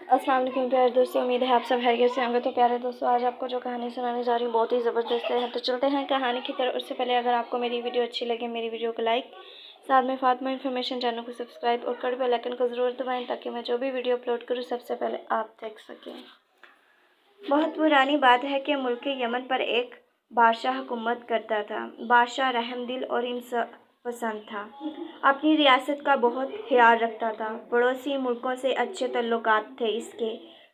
अस्सलाम वालेकुम प्यारे दोस्तों, उम्मीद है आप सब खैरियत से होंगे। तो प्यारे दोस्तों, आज आपको जो कहानी सुनाने जा रही हूँ बहुत ही ज़बरदस्त है। तो चलते हैं कहानी की तरफ। उससे पहले अगर आपको मेरी वीडियो अच्छी लगे, मेरी वीडियो को लाइक, साथ में फातिमा इन्फॉर्मेशन चैनल को सब्सक्राइब और घंटी बेल आइकन को ज़रूर दबाएं ताकि मैं जो भी वीडियो अपलोड करूँ सबसे पहले आप देख सकें। बहुत पुरानी बात है कि मुल्क यमन पर एक बादशाह हुकूमत करता था। बादशाह रहमदिल और इंसाफ पसंद था। अपनी रियासत का बहुत ख्याल रखता था। पड़ोसी मुल्कों से अच्छे तल्लुकात थे इसके।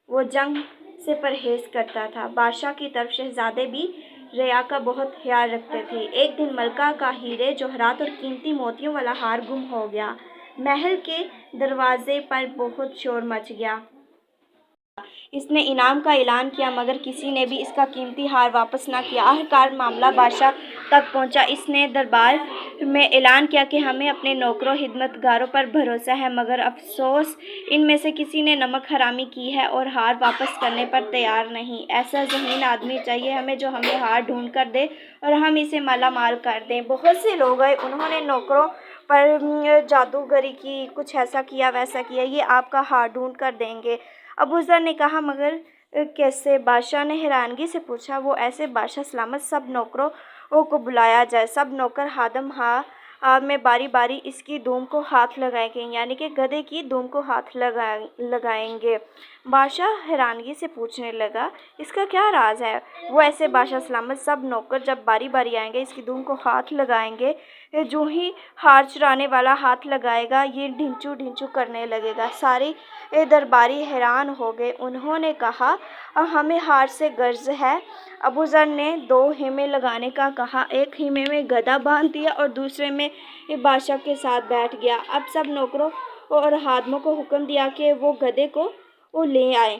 वो जंग से परहेज़ करता था। बादशाह की तरफ शहजादे भी रिया का बहुत ख्याल रखते थे। एक दिन मलका का हीरे जवाहरात और कीमती मोतियों वाला हार गुम हो गया। महल के दरवाजे पर बहुत शोर मच गया। इसने इनाम का ऐलान किया मगर किसी ने भी इसका कीमती हार वापस ना किया। आखिरकार मामला बादशाह तक पहुंचा। इसने दरबार में ऐलान किया कि हमें अपने नौकरों हिदमतगारों पर भरोसा है, मगर अफसोस इनमें से किसी ने नमक हरामी की है और हार वापस करने पर तैयार नहीं। ऐसा ज़हीन आदमी चाहिए हमें जो हमें हार ढूंढ कर दे और हम इसे माला माल कर दें। बहुत से लोग आए, उन्होंने नौकरों पर जादूगरी की, कुछ ऐसा किया वैसा किया, ये आपका हार ढूंढ कर देंगे। अबू ज़र ने कहा, मगर कैसे? बादशाह ने हैरानगी से पूछा। वो ऐसे बादशाह सलामत, सब नौकरों को बुलाया जाए। सब नौकर हादम में बारी बारी इसकी धूम को हाथ लगाएंगे, यानी कि गधे की धूम को हाथ लगाएंगे। बादशाह हैरानगी से पूछने लगा, इसका क्या राज है? वो ऐसे बादशाह सलामत, सब नौकर जब बारी बारी आएंगे इसकी धूम को हाथ लगाएंगे। जो ही हार चुराने वाला हाथ लगाएगा ये ढिंचू ढिंचू करने लगेगा। सारे दरबारी हैरान हो गए। उन्होंने कहा, हमें हार से गर्ज है। अबू ज़र ने 2 हीमे लगाने का कहा। एक हीमे में गधा बांध दिया और दूसरे में बादशाह के साथ बैठ गया। अब सब नौकरों और हादमों को हुक्म दिया कि वो गधे को ले आए,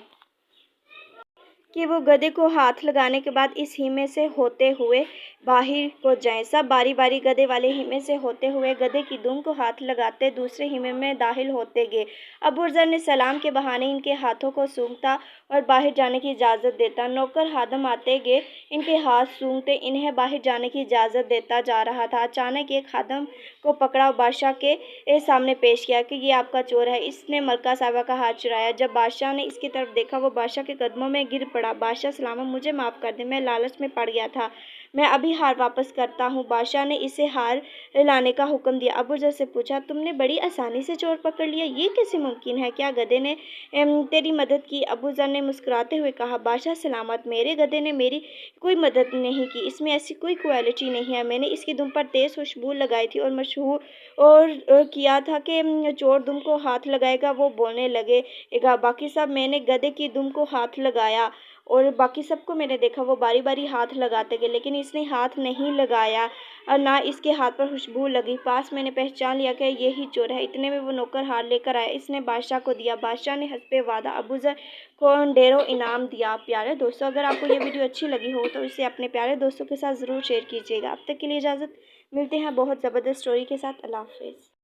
कि वो गधे को हाथ लगाने के बाद इस हीमे से होते हुए बाहर को जाएं। सब बारी बारी गधे वाले हीमे से होते हुए गधे की दुम को हाथ लगाते दूसरे हीमे में दाखिल होते गए। अबू ज़र ने सलाम के बहाने इनके हाथों को सूंघता और बाहर जाने की इजाज़त देता। नौकर हादम आते गए, इनके हाथ सूंघते इन्हें बाहर जाने की इजाज़त देता जा रहा था। अचानक एक खादम को पकड़ा और बादशाह के सामने पेश किया कि ये आपका चोर है, इसने मलका साहबा का हाथ चुराया। जब बादशाह ने इसकी तरफ देखा, वो बादशाह के कदमों में गिर पड़ा। बादशाह सलामत, मुझे माफ़ कर दे, मैं लालच में पड़ गया था, मैं अभी हार वापस करता हूँ। बादशाह ने इसे हार लाने का हुक्म दिया। अबू ज़र से पूछा, तुमने बड़ी आसानी से चोर पकड़ लिया, ये कैसे मुमकिन है? क्या गधे ने तेरी मदद की? अबू ज़र ने मुस्कुराते हुए कहा, बादशाह सलामत, मेरे गधे ने मेरी कोई मदद नहीं की, इसमें ऐसी कोई क्वालिटी नहीं है। मैंने इसकी दुम पर तेज़ खुशबू लगाई थी और मशहूर और किया था कि चोर दुम को हाथ लगाएगा वो बोलने लगेगा। बाकी सब, मैंने गधे की दुम को हाथ लगाया और बाकी सबको मैंने देखा वो बारी बारी हाथ लगाते गए, लेकिन इसने हाथ नहीं लगाया और ना इसके हाथ पर खुशबू लगी। पास मैंने पहचान लिया कि यही चोर है। इतने में वो नौकर हार लेकर आया, इसने बादशाह को दिया। बादशाह ने हस्बे वादा अबू ज़र को ढेरों इनाम दिया। प्यारे दोस्तों, अगर आपको ये वीडियो अच्छी लगी हो तो इसे अपने प्यारे दोस्तों के साथ ज़रूर शेयर कीजिएगा। अब तक के लिए इजाज़त, मिलते हैं बहुत ज़बरदस्त स्टोरी के साथ। अल्लाह हाफ़िज़।